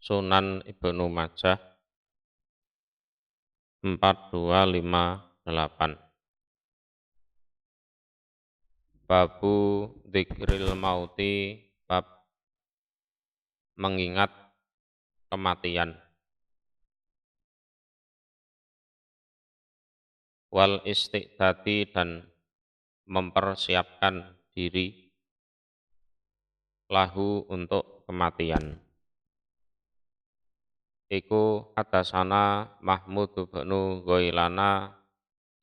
Sunan Ibnu Majah 4258. Babu dzikril mauti, bab mengingat kematian. Wal istiqdati, dan mempersiapkan diri lahu untuk kematian. Iku hadasana Mahmud ibnu Ghailana,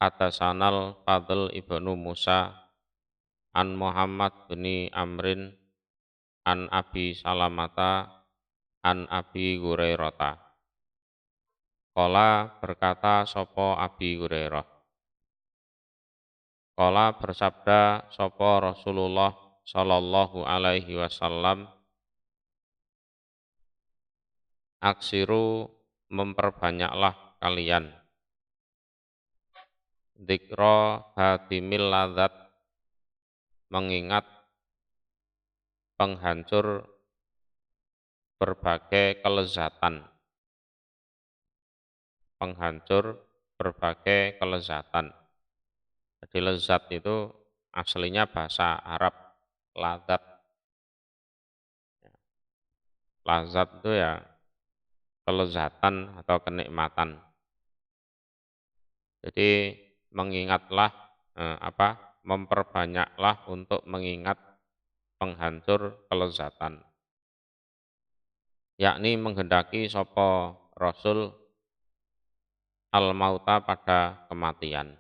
hadasanal Fadl ibnu Musa, an Muhammad bin Amrin, an Abi Salamata, an Abi Hurairata. Qala, berkata sopo Abi Hurairah. Qala, bersabda sopo Rasulullah sallallahu alaihi wasallam, aksiru, memperbanyaklah kalian, dzikra hadimil ladzat, mengingat penghancur berbagai kelezatan. Penghancur berbagai kelezatan. Jadi lezat itu aslinya bahasa Arab, ladzat. Lazat itu ya kelezatan atau kenikmatan. Jadi mengingatlah memperbanyaklah untuk mengingat penghancur kelezatan. Yakni menghendaki sopo Rasul al-mauta, pada kematian.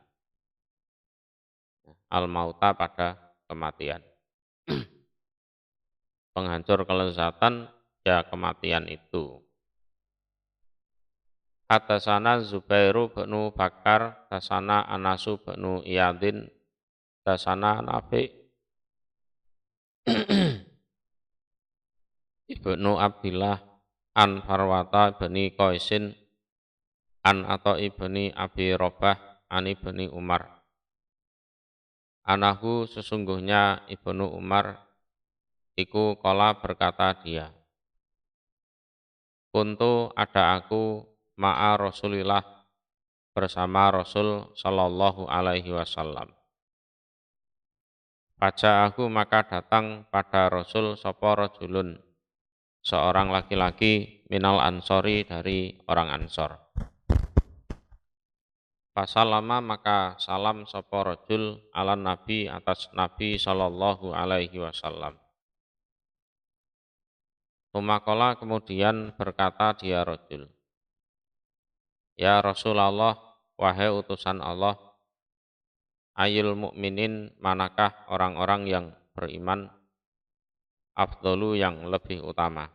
Al-mauta, pada kematian. Penghancur kelezatan ya kematian itu. Hadasana Zubairu bin Bakar, hadasana Anasu bin Iyadin, hadasana Nafi ibnu Abdillah, an Farwata bin Qaisin, an Atha ibni Abi Robah, an ibni Umar. Anahu, sesungguhnya Ibnu Umar, iku qala, berkata dia, kuntu, ada aku, ma'a Rasulillah, bersama Rasul sallallahu alaihi wasallam. Faja aku, maka datang pada Rasul sapa rajulun, seorang laki-laki, minal ansori, dari orang Ansor. Fasalama, maka salam sapa rajul, ala Nabi, atas Nabi sallallahu alaihi wasallam. Tumakola, kemudian berkata dia rajul, ya Rasulullah, wahai utusan Allah, ayul mukminin, manakah orang-orang yang beriman, afdolu, yang lebih utama.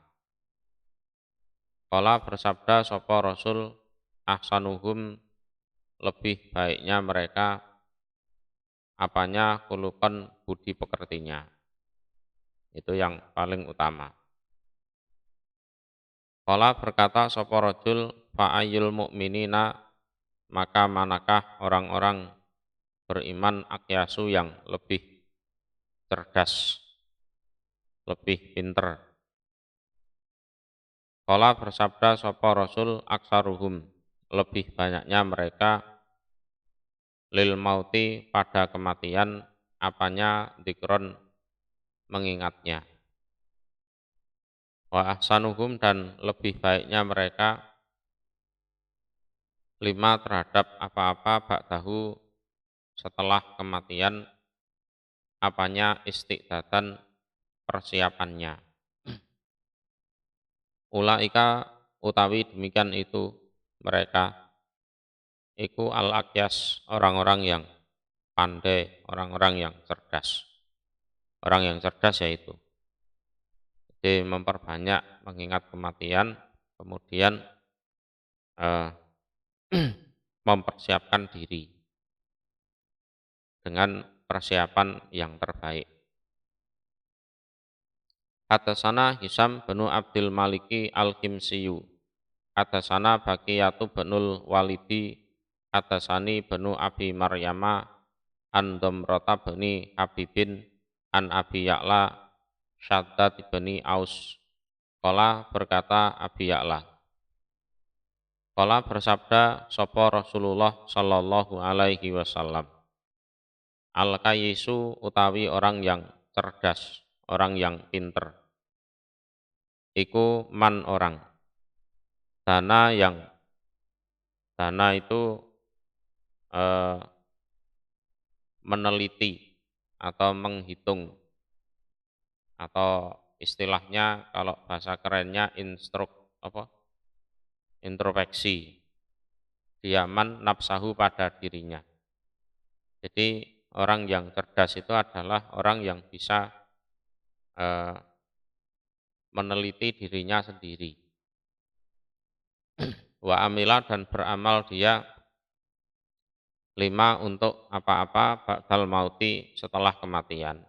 Qala, bersabda sapa Rasul, ahsanuhum, lebih baiknya mereka, apanya, khuluqan, budi pekertinya. Itu yang paling utama. Qala, berkata sapa rajul, fa'ayyul mu'minina, maka manakah orang-orang beriman, akyasu, yang lebih cerdas, lebih pinter. Qala, bersabda sapa Rasul, aksaruhum, lebih banyaknya mereka, lil mauti, pada kematian, apanya, dzikron, mengingatnya. Wa ahsanuhum, dan lebih baiknya mereka, lima, terhadap apa-apa, ba'dahu, setelah kematian, apanya, istiqdatan, persiapannya. Ulaika, utawi demikian itu mereka, iku al-akyas, orang-orang yang pandai, orang-orang yang cerdas. Orang yang cerdas yaitu, jadi memperbanyak mengingat kematian, kemudian mempersiapkan diri dengan persiapan yang terbaik. Hadasana Hisam bin Abdul Maliki al-Himsiyu, hadasana Baqiyatu binul Walidi, hadasani binu Abi Maryama, an Damrata bini Habibin, an Abi Ya'la, Syaddad bini Aus, Qala berkata Abi Ya'la. Qala bersabda sapa Rasulullah sallallahu alaihi wasallam. Al-kayisu utawi orang yang cerdas, orang yang pinter. Iku man orang. Dana itu eh, meneliti atau menghitung atau istilahnya kalau bahasa kerennya introspeksi. Diaman nafsahu pada dirinya. Jadi orang yang cerdas itu adalah orang yang bisa eh, meneliti dirinya sendiri. Wa amila dan beramal dia lima untuk apa-apa ba'dal mauti setelah kematian.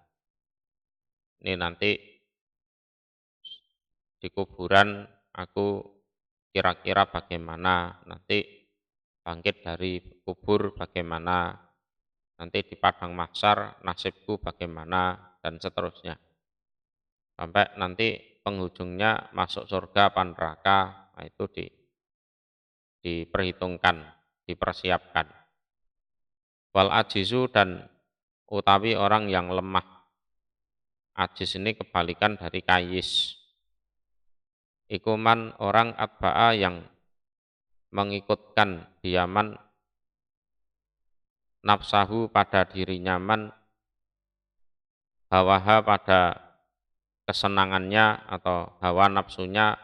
Ini nanti di kuburan aku kira-kira bagaimana, nanti bangkit dari kubur bagaimana, nanti di padang mahsyar nasibku bagaimana, dan seterusnya. Sampai nanti penghujungnya masuk surga apa neraka, nah itu diperhitungkan, dipersiapkan. Wal ajizu dan utawi orang yang lemah. Ajiz ini kebalikan dari kayis. Ikuman orang atba'a yang mengikutkan diaman nafsahu pada dirinya man, hawaha pada kesenangannya atau hawa nafsunya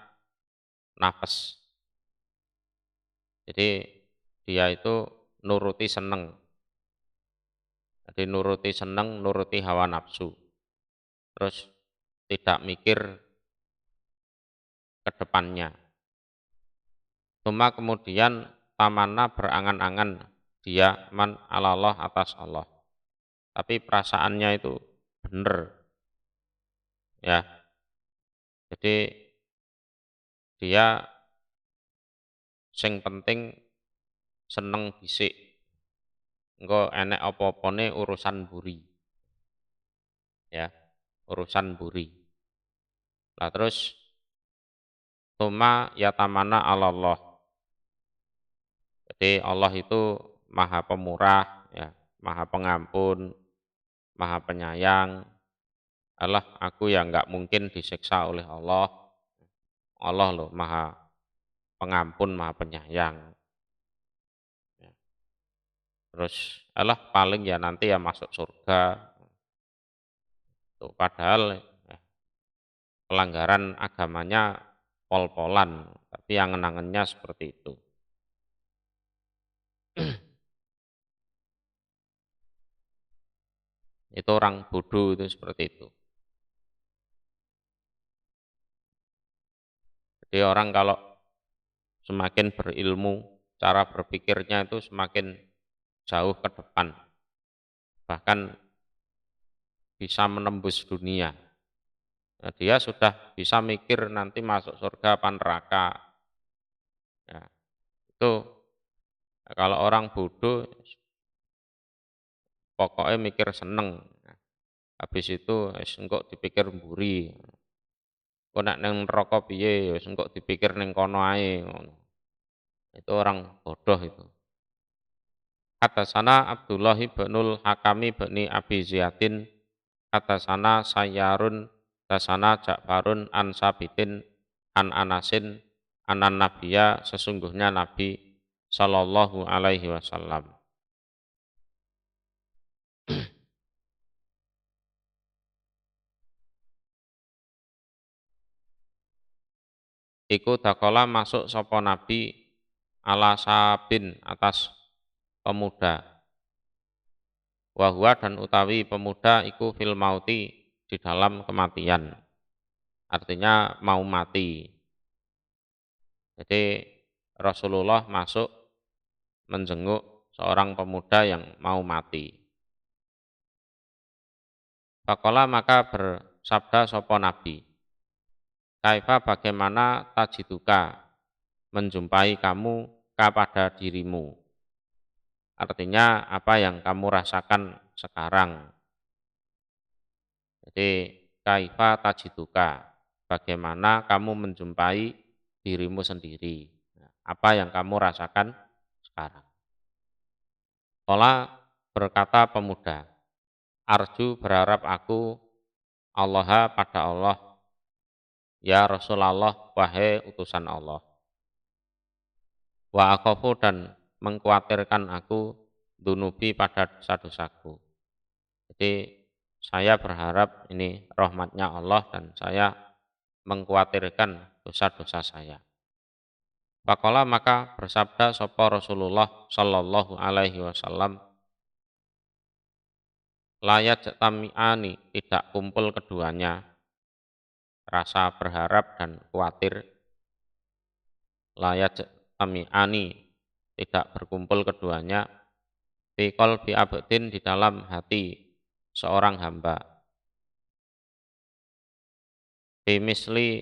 nafas. Jadi dia itu nuruti seneng. Jadi nuruti seneng, nuruti hawa nafsu. Terus tidak mikir ke depannya. Cuma kemudian tamanna berangan-angan dia man alallah atas Allah. Tapi perasaannya itu benar. Ya. Jadi dia sing penting seneng dhisik. Engko enek apa-apane urusan buri. Ya, urusan buri. Lah terus tuma yatamana Allah. Jadi Allah itu Maha Pemurah, ya, Maha Pengampun, Maha Penyayang. Allah aku yang enggak mungkin disiksa oleh Allah. Allah loh Maha Pengampun, Maha Penyayang. Ya. Terus Allah paling ya nanti ya masuk surga. Tuh, padahal pelanggaran agamanya pol-polan, tapi angen-angennya seperti itu. Itu orang bodoh itu seperti itu. Jadi orang kalau semakin berilmu, cara berpikirnya itu semakin jauh ke depan. Bahkan bisa menembus dunia. Nah, dia sudah bisa mikir nanti masuk surga apa neraka. Ya, itu kalau orang bodoh pokoknya mikir seneng. Habis itu engkau dipikir mburi. Kok nek nang neraka piye wis engkau dipikir ning kono ae ngono. Itu orang bodoh itu. Hatasana Abdullah ibnul Hakami bani Abi Ziyadin hatasana Sayyarun hatasana Ja'farun an Sabitin an Anasin anan Nabiya sesungguhnya Nabi sallallahu alaihi wasallam. Iku dakola masuk sapa Nabi ala sabin atas pemuda. Wahwa dan utawi pemuda iku fil mauti di dalam kematian. Artinya mau mati. Jadi Rasulullah masuk menjenguk seorang pemuda yang mau mati. Fakola maka bersabda sapa Nabi. Kaifa bagaimana tajiduka menjumpai kamu kepada dirimu. Artinya apa yang kamu rasakan sekarang. Jadi kaifa tajiduka. bagaimana kamu menjumpai dirimu sendiri. Apa yang kamu rasakan sekarang? Qala berkata pemuda, arju berharap aku Allah pada Allah, ya Rasulullah, wahai utusan Allah. Wa akhafu dan mengkhawatirkan aku dunubi pada dosa-dosaku. Jadi saya berharap ini rahmatnya Allah dan saya mengkhawatirkan dosa-dosa saya. Faqala maka bersabda sapa Rasulullah sallallahu alaihi wasallam, la yajtami'ani, tidak kumpul keduanya, rasa berharap dan khawatir. La yajtami'ani, tidak berkumpul keduanya, fi qalbi abdin, di dalam hati seorang hamba. Fi misli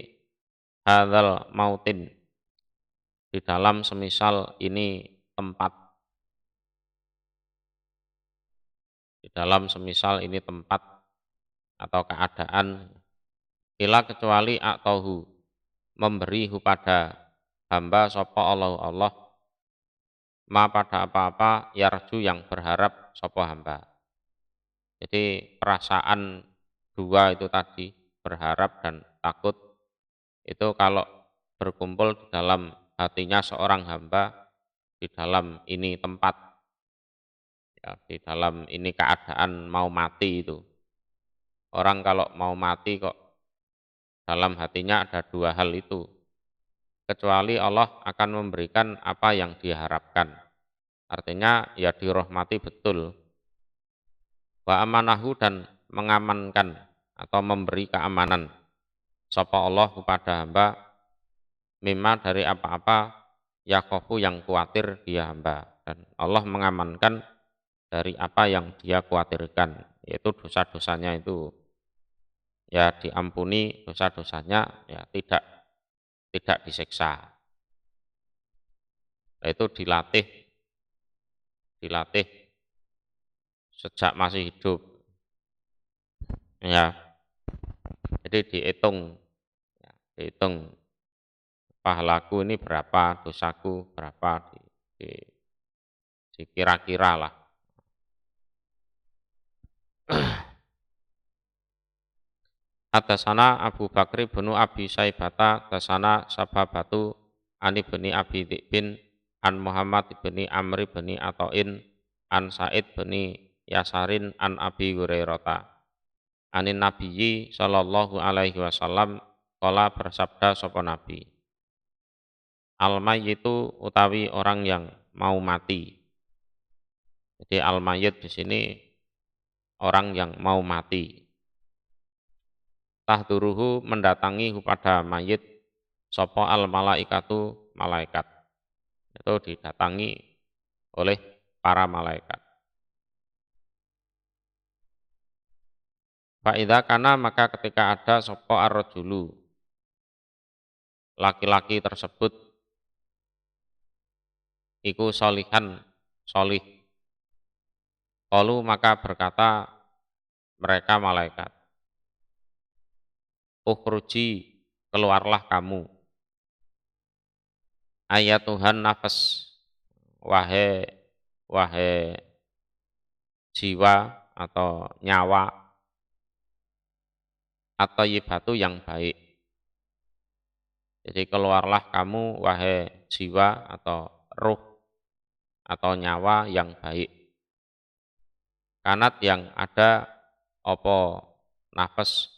hadzal mautin, di dalam semisal ini tempat, di dalam semisal ini tempat atau keadaan, ila kecuali a'tahu, memberi pada hamba sapa Allah ma pada apa-apa yarju yang berharap sapa hamba. Jadi perasaan dua itu tadi, berharap dan takut, itu kalau berkumpul di dalam hatinya seorang hamba, di dalam ini tempat, ya, di dalam ini keadaan mau mati itu. Orang kalau mau mati kok dalam hatinya ada dua hal itu, kecuali Allah akan memberikan apa yang diharapkan. Artinya ya dirahmati betul. Wa amanahu, dan mengamankan atau memberi keamanan sapa Allah kepada hamba, mimma, dari apa-apa, yakhofu, yang khawatir dia hamba, dan Allah mengamankan dari apa yang dia khawatirkan, yaitu dosa-dosanya itu ya diampuni, dosa-dosanya ya tidak disiksa. Itu dilatih sejak masih hidup, ya. Jadi dihitung, ya, dihitung pahalaku ini berapa, dosaku berapa, dikira-kira lah. Atasana Abu Bakri bin Abi Saibata, atasana Sababatu Ani bin Abi Dzibin, an Muhammad bin Amri bin Ata'in, an Sa'id bin Yasarin, an Abi Hurairah, anin Nabiyyi sallallahu alaihi wasallam, qala bersabda sapa Nabi, al mayyitu, utawi orang yang mau mati. Jadi al mayyit di sini orang yang mau mati. Tahduruhu, mendatangi kepada mayit sapa al malaikatu, malaikat. Itu didatangi oleh para malaikat. Fa idza kana, maka ketika ada sapa ar-rajulu, laki-laki tersebut, iku solihan, solih. Qalu, maka berkata mereka malaikat, ukhruji, keluarlah kamu, ayatuhan nafas, wahai jiwa atau nyawa, atau yibatu, yang baik. Jadi keluarlah kamu, wahai jiwa atau ruh atau nyawa yang baik. Kanat, yang ada opo nafas,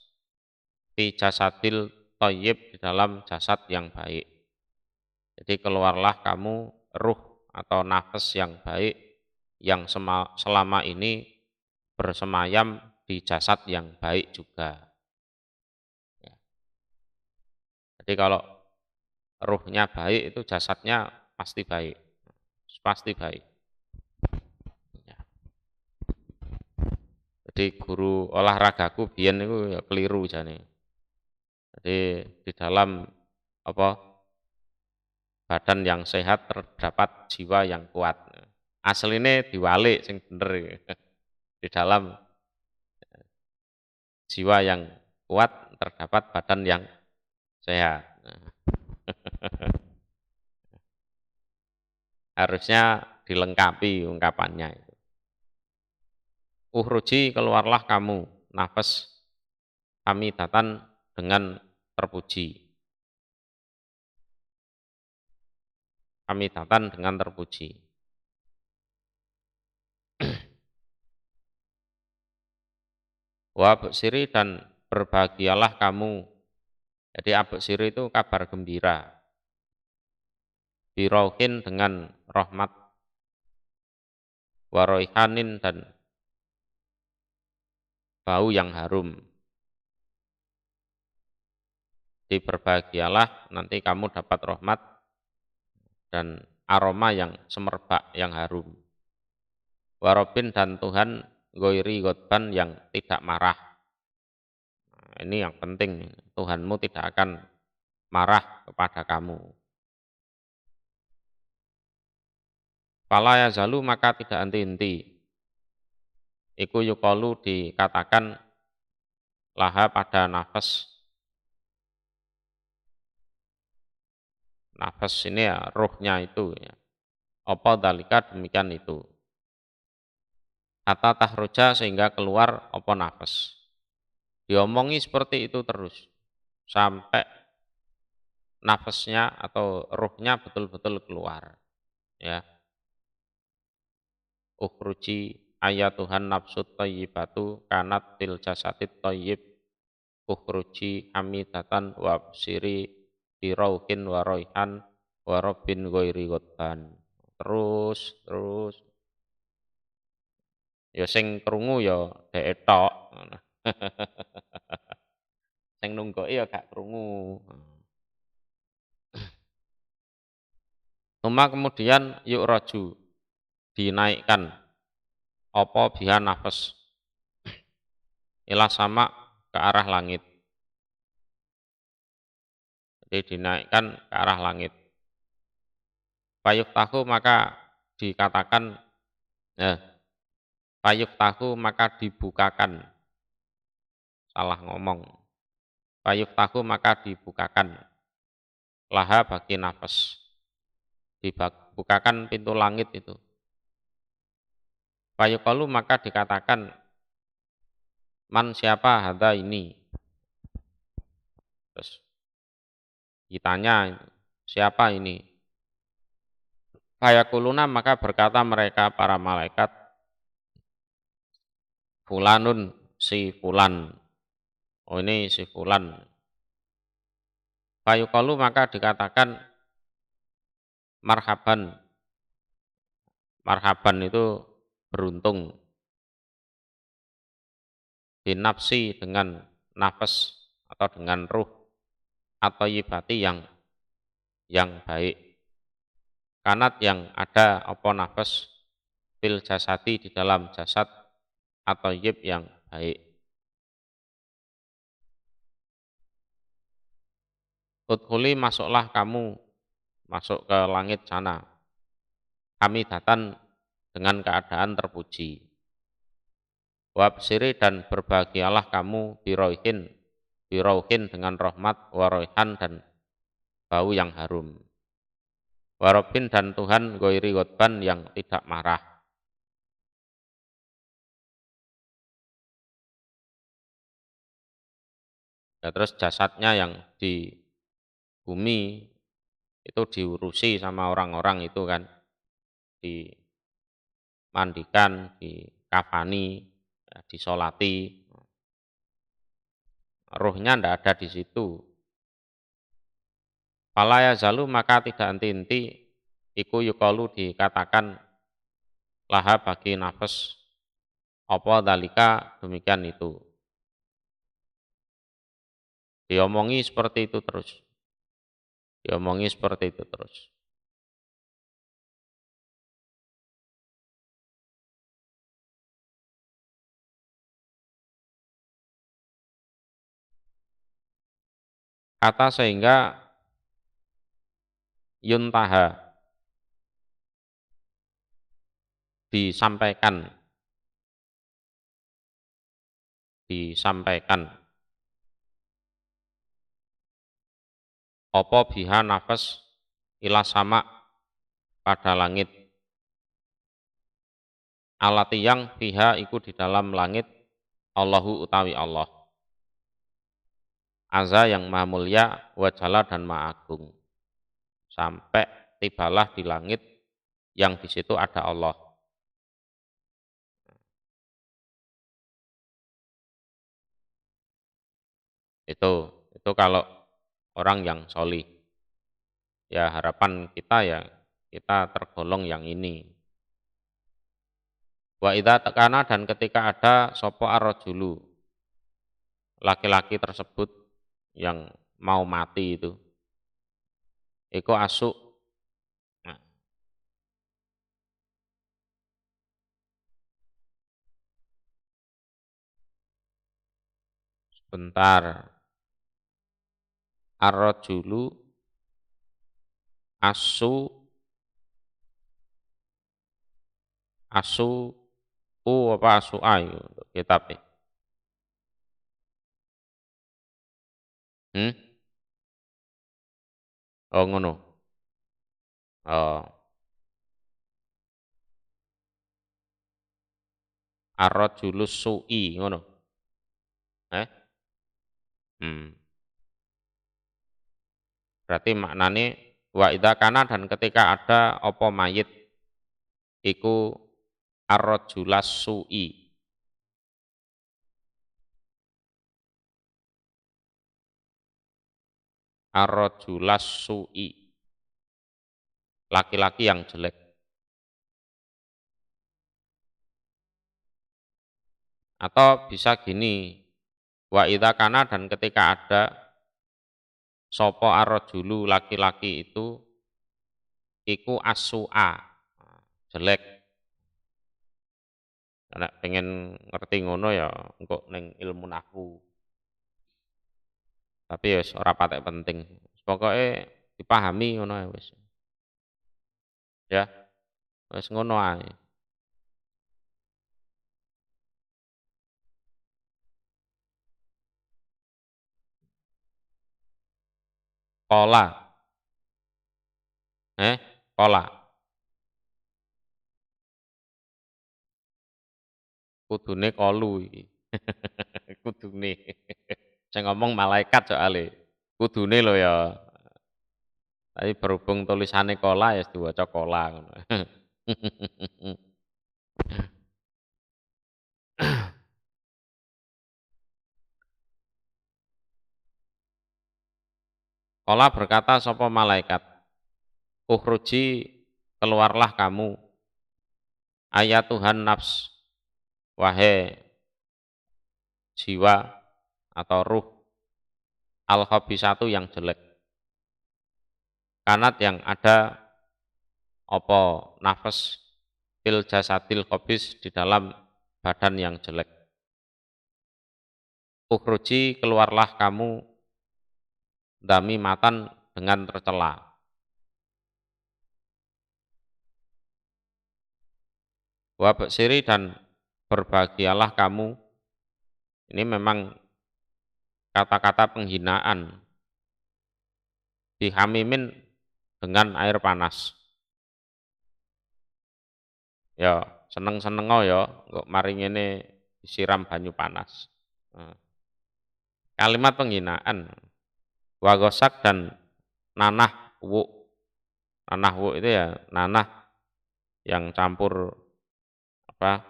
fi jasadil thayyib, di dalam jasad yang baik. Jadi keluarlah kamu ruh atau nafas yang baik yang selama ini bersemayam di jasad yang baik juga. Ya. Jadi kalau ruhnya baik, itu jasadnya pasti baik, pasti baik. Ya. Jadi guru olahragaku biyen itu ya keliru jane. Jadi di dalam badan yang sehat terdapat jiwa yang kuat. Aslinya diwalik sing bener. Di dalam jiwa yang kuat terdapat badan yang sehat. Harusnya dilengkapi ungkapannya itu. Ukhruji, keluarlah kamu, nafas hamidatan dengan terpuji. Hamidatan dengan terpuji. Wa absiri, dan berbahagialah kamu. Jadi absiri itu kabar gembira. Birauhin, dengan rahmat. Waroihanin, dan bau yang harum. Jadi berbahagialah, nanti kamu dapat rahmat dan aroma yang semerbak, yang harum. Warobin, dan Tuhan goiri godban, yang tidak marah. Nah, ini yang penting, Tuhanmu tidak akan marah kepada kamu. Fala yazalu, maka tidak henti-henti. Iku yukalu, dikatakan laha pada nafas. Nafas ini ya ruhnya itu ya. Apa dalika, demikian itu. Hatta tahroja, sehingga keluar apa nafas. Diomongi seperti itu terus sampai nafasnya atau ruhnya betul-betul keluar. Ya. Ukhruji ayatuhan nafsut thayyibatu kanat til jasadit thayyib. Ukhruji hamidatan wabsiri birauhin waroihan warobin ghairi ghadban. Terus ya sing krungu ya dhek tok. Sing nunggoki ya gak krungu. Kemudian yuk roju, dinaikkan apa biha nafas ila sama, ke arah langit. Jadi dinaikkan ke arah langit. Payuk tahu, maka dikatakan payuk tahu, maka dibukakan. Salah ngomong. Payuk tahu, maka dibukakan. Laha, bagi nafas. Dibukakan pintu langit itu. Payuk kalu, maka dikatakan man, siapa hada ini. Terus ditanya, siapa ini? Fayakuluna, maka berkata mereka para malaikat, fulanun, si fulan. Oh, ini si fulan. Fayuqalu, maka dikatakan marhaban. Marhaban itu beruntung. Binafsi, dengan nafas atau dengan ruh atau yibati yang baik. Kanat, yang ada apa nafas fil jasadi, di dalam jasad, atau yib, yang baik. Udkhuli, masuklah kamu, masuk ke langit sana. Hamidatan, dengan keadaan terpuji. Wabsiri, dan berbahagialah kamu birauhin dengan rahmat, waroihan, dan bau yang harum. Warobin, dan Tuhan goiri godban, yang tidak marah. Ya, terus jasadnya yang di bumi itu diurusi sama orang-orang itu kan, dimandikan, dikafani, ya, disolati. Ruhnya ndak ada di situ. Fala yazalu, maka tidak henti-henti, iku yukalu, dikatakan laha, bagi nafas, apa dalika, demikian itu. Diomongi seperti itu terus. Diomongi seperti itu terus. Kata sehingga yuntaha, disampaikan. Disampaikan. apa biha nafas ila sama pada langit, alati yang biha iku di dalam langit, Allahu utawi Allah, azza yang maha mulia, wa jalla dan maha agung. Sampai tibalah di langit yang di situ ada Allah. Itu kalau orang yang solih. Ya harapan kita ya kita tergolong yang ini. Wa idza tekana, dan ketika ada sopo arrojulu, laki-laki tersebut yang mau mati itu, iku asuk. Nah, sebentar, arrojulu asu asu u apa asu ayu untuk kitabnya. Hmm? Oh ngono. Oh, arrojulus su'i ngono. Eh? Hmm. Berarti maknane wa idza kana, dan ketika ada apa mayit iku arrojulas su'i, arrojulas su'i, laki-laki yang jelek. Atau bisa gini, wa idza kana, dan ketika ada sopo arrojulu laki-laki itu iku asu'a, jelek. Nek pengen ngerti ngono ya engko ning ilmu nahwu. Tapi ya wis ora patek penting. Pokoke dipahami ngono ae wis. Ya, wis ngono ae. Kola, kola. Kudune kolu iki. Kudune. Saya ngomong malaikat soalnya. Kudune lho ya. Tapi berhubung tulisannya kola ya diwaca kola ngono. Kola berkata sapa malaikat, "Ukhruji, keluarlah kamu, ayat Tuhan nafs, wahai jiwa atau ruh, al-khabisatu yang jelek, kanat yang ada apa nafas, fil jasadil khabis di dalam badan yang jelek. Ukhruji, keluarlah kamu, dami matan dengan tercela. Wa baksiri, dan berbahagialah kamu." Ini memang kata-kata penghinaan. Dihamimin, dengan air panas. Ya, seneng-seneng ya, kok mari ngene disiram banyu panas. Nah, kalimat penghinaan. Wagosak, dan nanah wuk. Nanah wuk itu ya nanah yang campur apa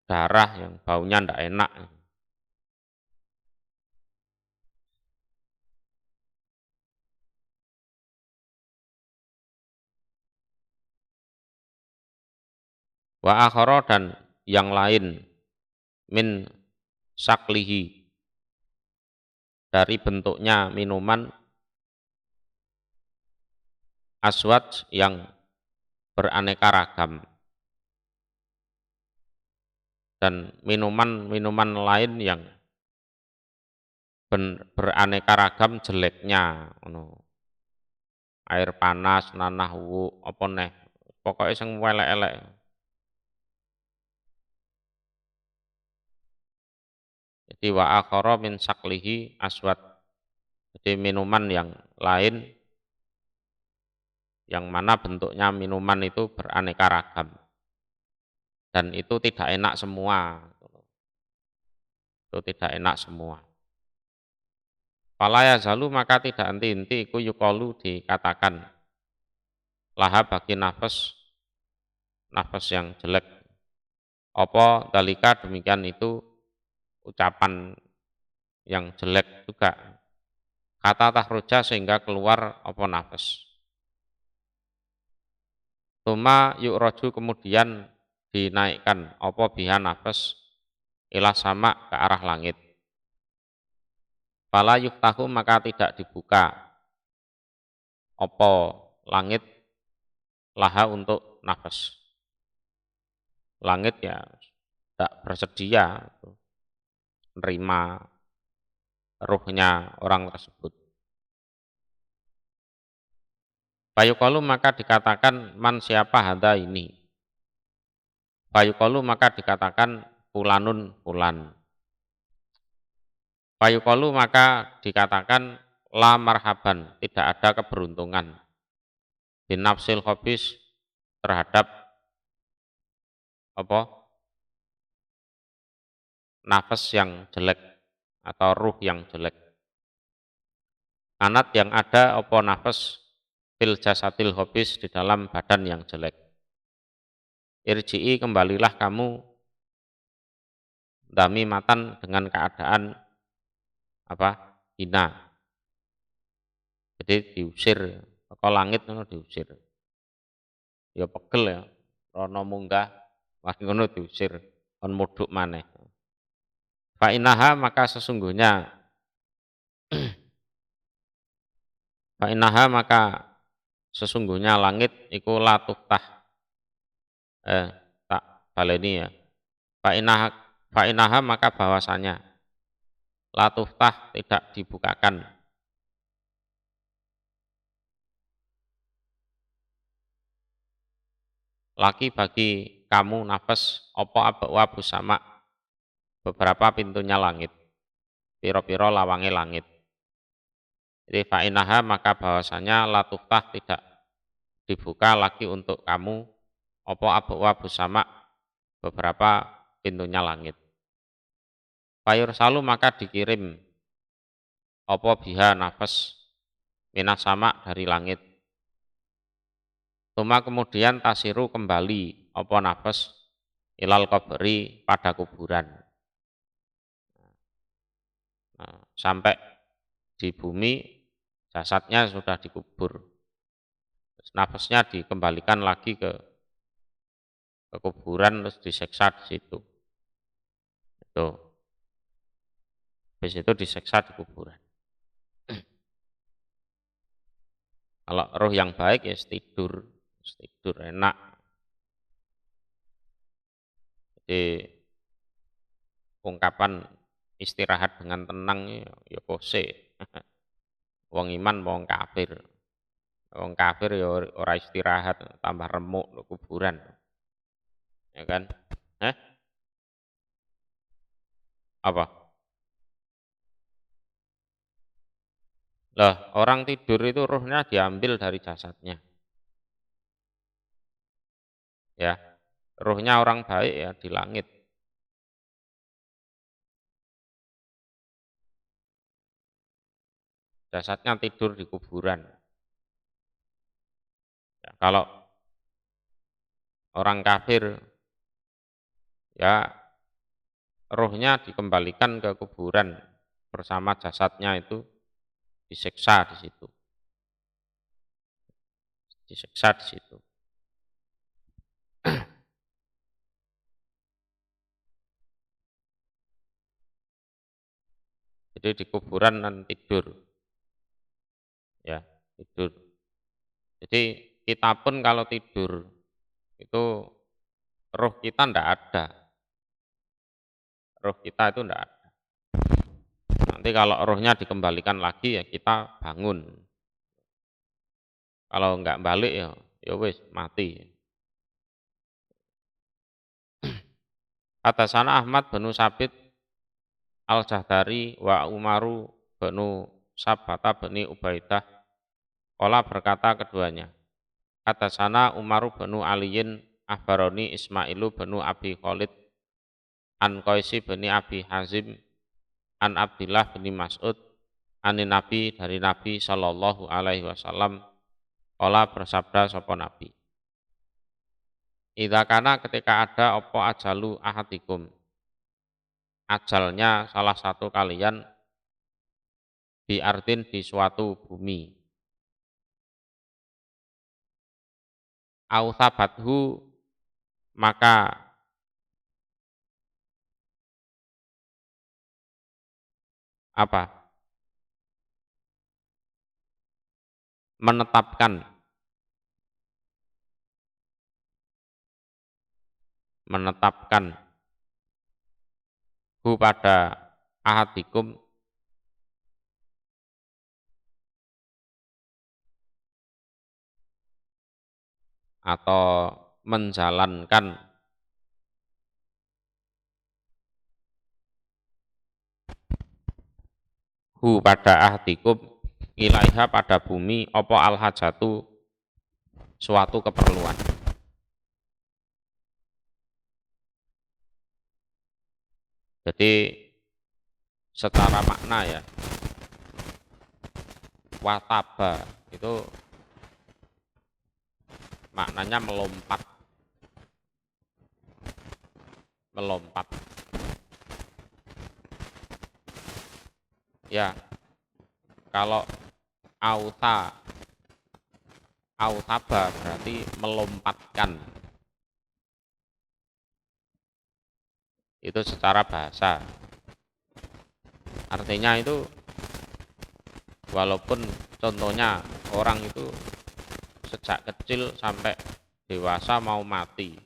darah yang baunya ndak enak. Wa akhara, dan yang lain, min saklihi, dari bentuknya minuman, aswad yang beraneka ragam, dan minuman-minuman lain yang beraneka ragam jeleknya ngono. Air panas, nanah wuk, apa neh, pokoknya sing elek-elek. Jadi wa akhara min saklihi aswad, Jadi minuman yang lain yang mana bentuknya minuman itu beraneka ragam dan itu tidak enak semua. Itu tidak enak semua. Fala yazalu maka tidak henti-henti iku yuqalu dikatakan laha bagi nafas yang jelek. Apa dalika demikian itu ucapan yang jelek juga. Kata tahroja sehingga keluar apa nafas. Tuma yuk roju kemudian dinaikkan apa biha nafas ila sama ke arah langit. Fala yuftahu maka tidak dibuka apa langit laha untuk nafas. Langit ya tidak bersedia menerima ruhnya orang tersebut. Fayuqalu maka dikatakan man siapa hada ini. Fayuqalu maka dikatakan fulanun fulan. Fayuqalu maka dikatakan la marhaban, tidak ada keberuntungan. Binafsil khobis terhadap apa? Nafas yang jelek atau ruh yang jelek. Anat yang ada apa nafas fil jasadil khobis di dalam badan yang jelek. Irji'i kembalilah kamu dami matan dengan keadaan apa? Hina. Jadi diusir, ke langit diusir. Ya pegel ya, rono munggah, mari ngono diusir, kon mudhuk maneh. Fa innaha maka sesungguhnya fa innaha maka sesungguhnya langit iku la tuftah tak baleni ya. Fa innaha maka bahwasanya la tuftah tidak dibukakan. Laki bagi kamu nafas apa wabu sama beberapa pintunya langit. Piro-piro lawange langit. Jadi fa'inaha maka bahwasanya la tuftah tidak dibuka lagi untuk kamu apa wabu sama beberapa pintunya langit. Fayur salu maka dikirim apa biha nafas minas sama dari langit. Tuma kemudian tasiru kembali apa nafas ilal kubri pada kuburan. Nah, sampai di bumi jasadnya sudah dikubur. Terus nafasnya dikembalikan lagi ke kuburan terus diseksa di situ. Itu. Habis itu diseksa di kuburan. Kalau roh yang baik ya tidur enak. Jadi ungkapan istirahat dengan tenang ya kose. Wong iman wong kafir. Wong kafir ya ora istirahat, tambah remuk di kuburan. Ya kan? Apa? Lah, orang tidur itu ruhnya diambil dari jasadnya. Ya. Ruhnya orang baik ya di langit. Jasadnya tidur di kuburan. Ya, kalau orang kafir ya ruhnya dikembalikan ke kuburan bersama jasadnya itu disiksa di situ. Disiksa di situ. Jadi di kuburan dan tidur. Ya, tidur. Jadi kita pun kalau tidur itu roh kita ndak ada. Roh kita itu ndak ada. Nanti kalau rohnya dikembalikan lagi ya kita bangun. Kalau nggak balik ya wis mati. Atasana Ahmad bin Sabit Al-Jahdari wa Umaru bin Sabata bin Ubaidah, qala berkata keduanya, kata sana Umaru bin Aliyin akhbaroni Ismailu bin Abi Khalid an Qaisi bin Abi Hazim an Abdillah bin Mas'ud anin Nabi dari Nabi sallallahu alaihi wasallam, qala bersabda sapa Nabi, idza kana ketika ada apa ajalu ahadikum, ajalnya salah satu kalian, di ardin di suatu bumi, au sabathu maka apa? Menetapkan, menetapkan hu pada ahadikum atau menjalankan hu pada ahadikum ilaiha pada bumi opo al hajatu suatu keperluan. Jadi secara makna ya, wataba itu maknanya melompat, melompat. Ya, kalau autaba berarti melompatkan. Itu secara bahasa. Artinya itu walaupun contohnya orang itu sejak kecil sampai dewasa mau mati,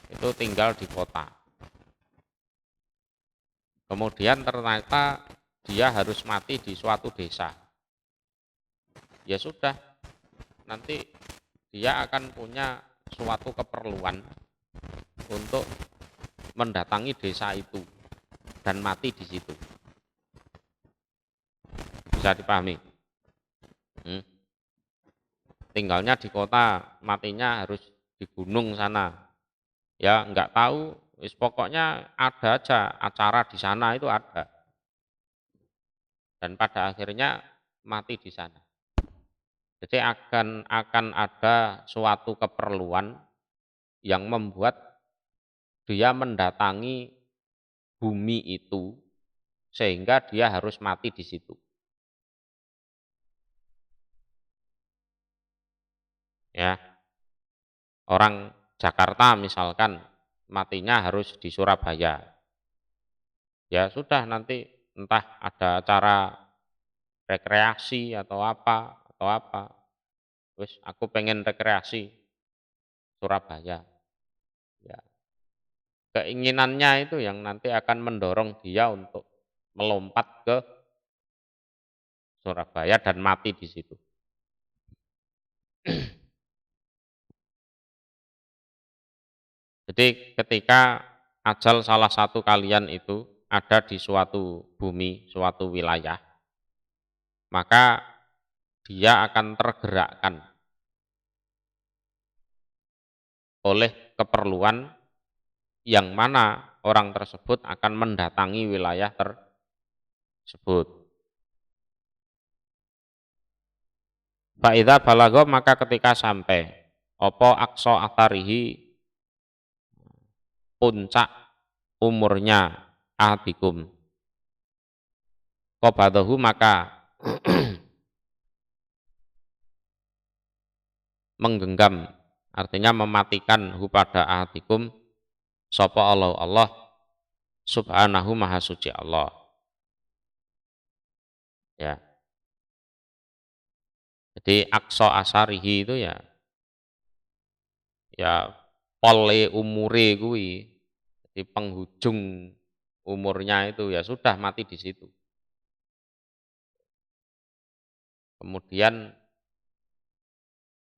itu tinggal di kota. Kemudian ternyata dia harus mati di suatu desa. Ya sudah, nanti dia akan punya suatu keperluan untuk mendatangi desa itu dan mati di situ. Bisa dipahami? Tinggalnya di kota, matinya harus di gunung sana. Ya nggak tahu, pokoknya ada aja acara di sana itu ada. Dan pada akhirnya mati di sana. Jadi akan ada suatu keperluan yang membuat dia mendatangi bumi itu sehingga dia harus mati di situ. Ya. Orang Jakarta misalkan matinya harus di Surabaya. Ya sudah, nanti entah ada acara rekreasi atau apa. Wis aku pengen rekreasi Surabaya. Ya. Keinginannya itu yang nanti akan mendorong dia untuk melompat ke Surabaya dan mati di situ. Jadi ketika ajal salah satu kalian itu ada di suatu bumi, suatu wilayah, maka dia akan tergerakkan oleh keperluan yang mana orang tersebut akan mendatangi wilayah tersebut. Fa'idha balago maka ketika sampai opo akso atarihi puncak umurnya ahadikum qobadahu maka menggenggam, artinya mematikan hu pada ahadikum sapa Allah subhanahu maha suci Allah. Ya. Jadi akso asarihi itu ya pole umure kuwi. Jadi penghujung umurnya itu ya sudah mati di situ. Kemudian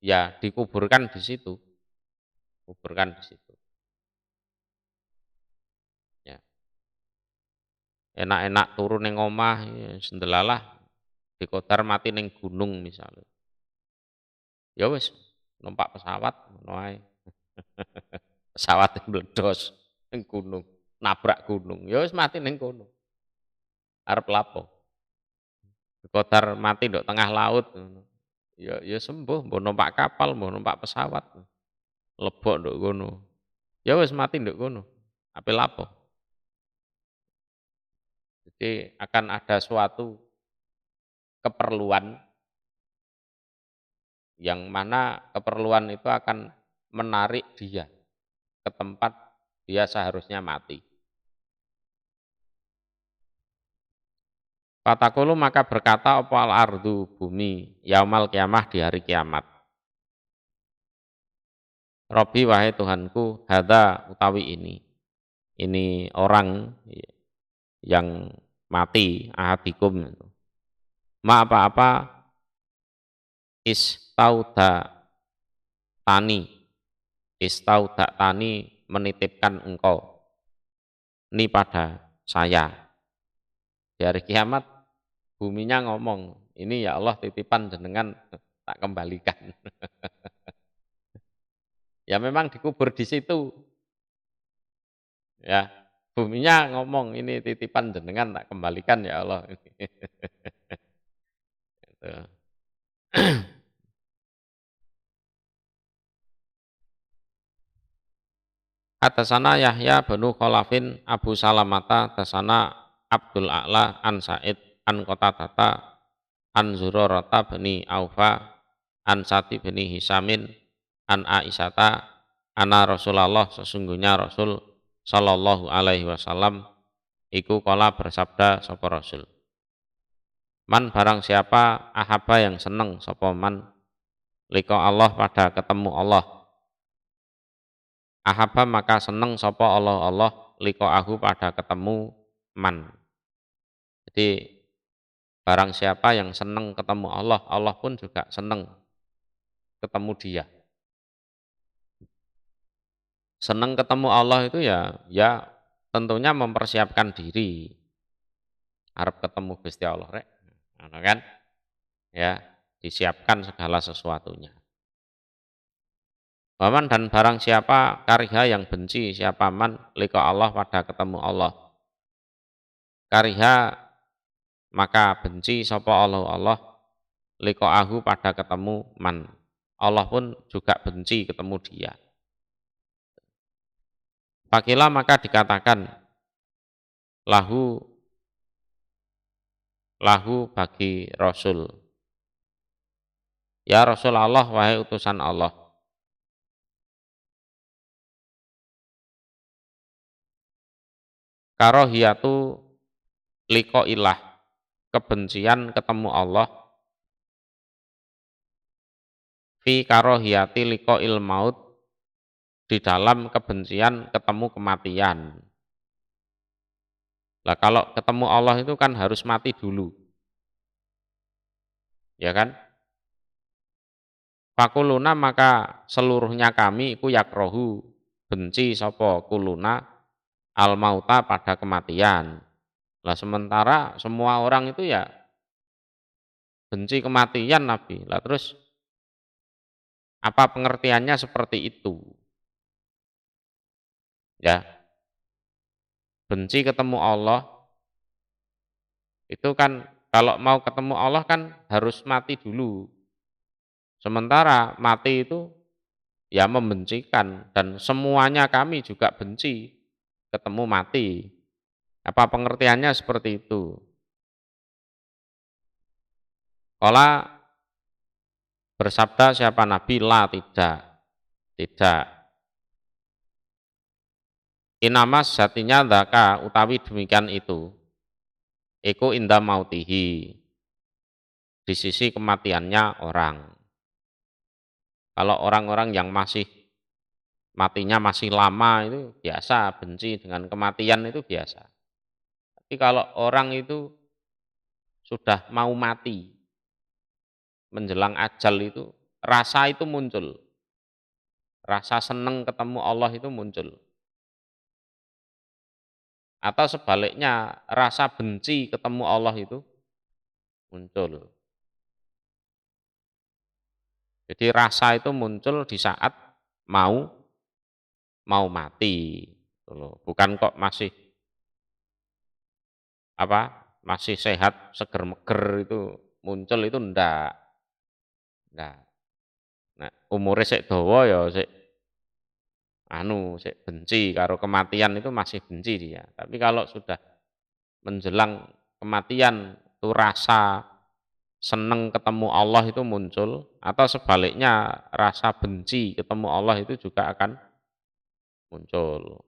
ya dikuburkan di situ. Kuburkan di situ. Ya. Enak-enak turun ning omah ya, sendelalah dikodar mati ning gunung misalnya. Ya wis numpak pesawat ngono ae. Pesawate meledos ning gunung, nabrak gunung, ya wis mati ning kono. Arep lapo? Dikodar mati nduk tengah laut ngono. Ya sembuh, mbok numpak kapal, mbok numpak pesawat, lebok nduk kono. Ya wis mati nduk kono. Ape lapo? Jadi akan ada suatu keperluan yang mana keperluan itu akan menarik dia ke tempat dia seharusnya mati. Fatakulu maka berkata apa al-ardu bumi yaumal kiamah di hari kiamat. Robi wahai Tuhanku, hada utawi ini. Ini orang yang mati ahadikum. Ma apa-apa istauda tani. Istauda tani menitipkan engkau. Ini pada saya. Di hari kiamat buminya ngomong, ini ya Allah titipan jenengan tak kembalikan. Ya memang dikubur di situ. Ya, buminya ngomong ini titipan jenengan tak kembalikan ya Allah. Gitu. Atasana Yahya benu Khalafin Abu Salamata atasana Abdul A'la an Said an Qatadah an Zurarata bani Aufa an Sati bani Hisamin an Aisyata ana Rasulullah sesungguhnya Rasul sallallahu alaihi wasallam iku kala bersabda sapa Rasul. Man barang siapa ahaba yang seneng sapa man liko Allah pada ketemu Allah. Ahaba maka seneng sapa Allah liko aku pada ketemu man. Jadi barang siapa yang seneng ketemu Allah, Allah pun juga seneng ketemu dia. Seneng ketemu Allah itu ya tentunya mempersiapkan diri. Arep ketemu Gusti Allah rek. Ngono kan? Ya, disiapkan segala sesuatunya. Waman dan barang siapa kariha yang benci siapa man liko Allah pada ketemu Allah. Kariha maka benci sapa Allah liko ahu pada ketemu man. Allah pun juga benci ketemu dia. Fakila maka dikatakan lahu bagi Rasul. Ya Rasulullah wahai utusan Allah. Karohiyatu liko ilah kebencian ketemu Allah fi karohiyati liko il maut di dalam kebencian ketemu kematian. Lah kalau ketemu Allah itu kan harus mati dulu. Ya kan? Fakuluna maka seluruhnya kami iku yakrohu benci sapa kuluna al mauta pada kematian. Lah sementara semua orang itu ya benci kematian Nabi. Lah terus apa pengertiannya seperti itu? Ya, benci ketemu Allah itu kan kalau mau ketemu Allah kan harus mati dulu. Sementara mati itu ya membencikan dan semuanya kami juga benci ketemu mati. Apa pengertiannya seperti itu? Kala bersabda siapa Nabi la tidak. Tidak. Inamas jatinya daka utawi demikian itu. Iku inda mautihi. Di sisi kematiannya orang. Kalau orang-orang yang masih matinya masih lama itu biasa, benci dengan kematian itu biasa. Tapi kalau orang itu sudah mau mati, menjelang ajal itu, rasa itu muncul. Rasa seneng ketemu Allah itu muncul. Atau sebaliknya, rasa benci ketemu Allah itu muncul. Jadi rasa itu muncul di saat mau mau mati, gitu loh. Bukan kok masih masih sehat, seger meger itu muncul itu ndak. Nah, umure sik dawa ya sik sik benci karo kematian itu masih benci dia. Tapi kalau sudah menjelang kematian itu rasa seneng ketemu Allah itu muncul atau sebaliknya rasa benci ketemu Allah itu juga akan muncul.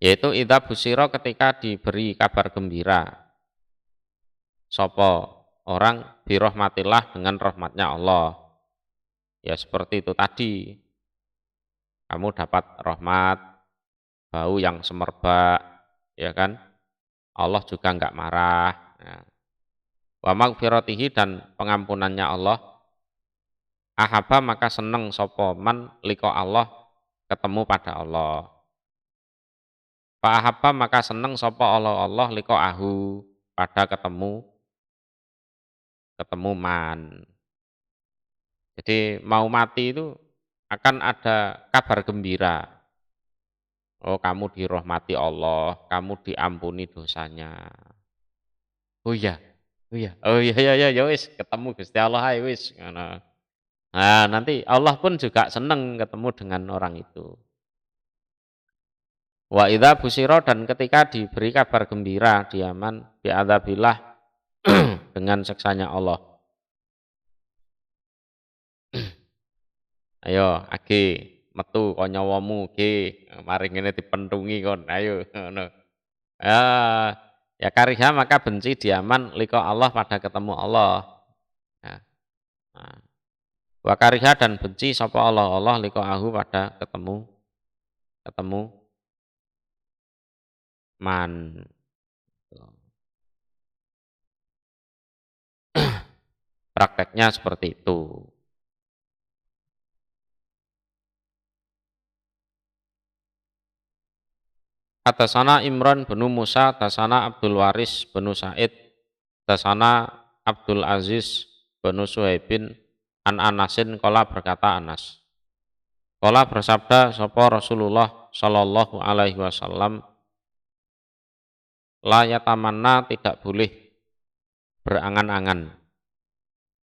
Yaitu idza busyira ketika diberi kabar gembira sapa orang birahmatillah dengan rahmatnya Allah. Ya seperti itu tadi, kamu dapat rahmat, bau yang semerbak, ya kan? Allah juga enggak marah. Ya. Wa maghfiratihi dan pengampunannya Allah, ahaba maka seneng sapa man liko Allah ketemu pada Allah. Fa ahabba maka seneng sapa Allah liko ahu pada ketemu ketemu man. Jadi mau mati itu akan ada kabar gembira. Oh, kamu dirahmati Allah, kamu diampuni dosanya. Oh iya. Oh iya. Oh iya ya ya ya wis ketemu Gusti Allah ae wis ngono. Nah, nanti Allah pun juga seneng ketemu dengan orang itu. Wa idza busyira dan ketika diberi kabar gembira diaman bi'adzabillah dengan siksanya Allah. Ayo age metu kaya nyawamu ge mari ngene dipentungi kon ayo ngono. Ah, ya kariha maka benci diaman liko Allah pada ketemu Allah. Ya. Nah, wa kariha dan benci sapa Allah liko ahu pada ketemu ketemu man. Prakteknya seperti itu. Atasana Imran bin Musa, atasana Abdul Waris bin Said, atasana Abdul Aziz bin Suhaibin, an Anasin kola berkata Anas. Kola bersabda sapa Rasulullah sallallahu alaihi wasallam, la yatamanna tidak boleh berangan-angan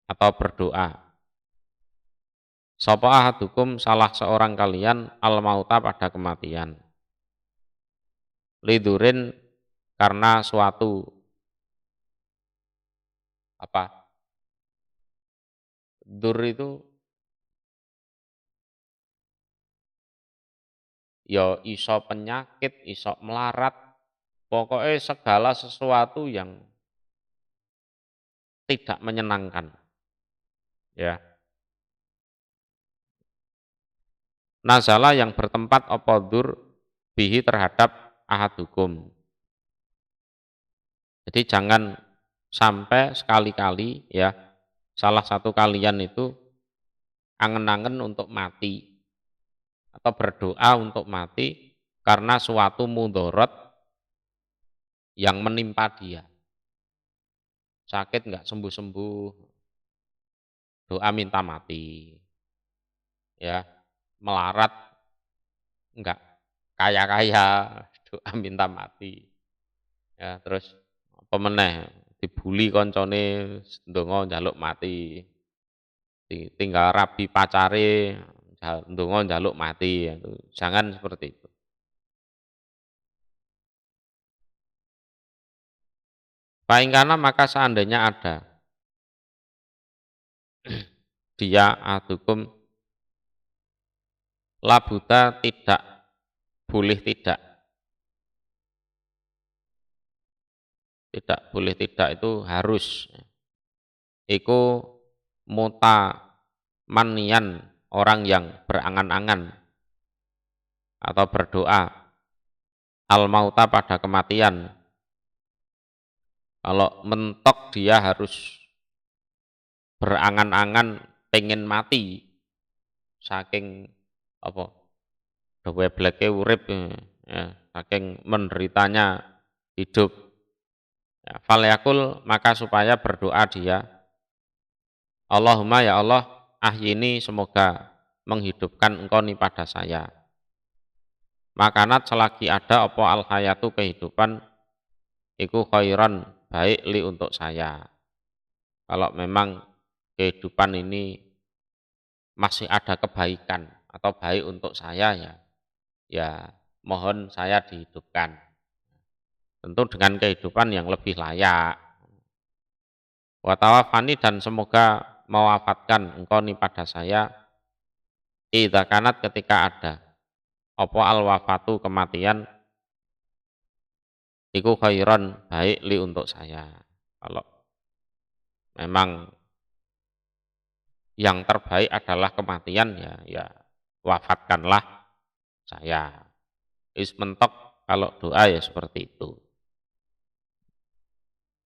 atau berdoa. Sapa ahadukum salah seorang kalian al mauta pada kematian. Lidurin karena suatu apa? Dur itu ya iso penyakit, iso melarat, pokoknya segala sesuatu yang tidak menyenangkan. Ya. Nazala yang bertempat apa dur bihi terhadap ahadukum. Jadi jangan sampai sekali-kali ya salah satu kalian itu angen-angen untuk mati atau berdoa untuk mati karena suatu mudorot yang menimpa dia. Sakit nggak sembuh-sembuh, doa minta mati. Ya, melarat enggak kaya-kaya, doa minta mati. Ya, terus apa meneh dibuli koncone ndonga njaluk mati. Tinggal rabi pacare ndonga njaluk mati. Jangan seperti itu. Paingkana maka seandainya ada dia adukum labuta tidak boleh tidak boleh tidak itu harus iku muta manian orang yang berangan-angan atau berdoa al mauta pada kematian. Kalau mentok dia harus berangan-angan pengen mati saking apa dwebleke urip ya, saking menderitanya hidup Ya, falyakul, maka supaya berdoa dia, Allahumma ya Allah, ahyini, semoga menghidupkan engkau ni pada saya. Makanat selagi ada apa al hayatu kehidupan, iku khairan, baik li untuk saya. Kalau memang kehidupan ini masih ada kebaikan atau baik untuk saya, ya, ya mohon saya dihidupkan. Tentu dengan kehidupan yang lebih layak. Wa tawafani, dan semoga mewafatkan engkau ni pada saya, idza kanat, ketika ada apa al wafatu kematian, iku khairan, baik li untuk saya. Kalau memang yang terbaik adalah kematian, ya ya wafatkanlah saya. Is mentok kalau doa ya seperti itu.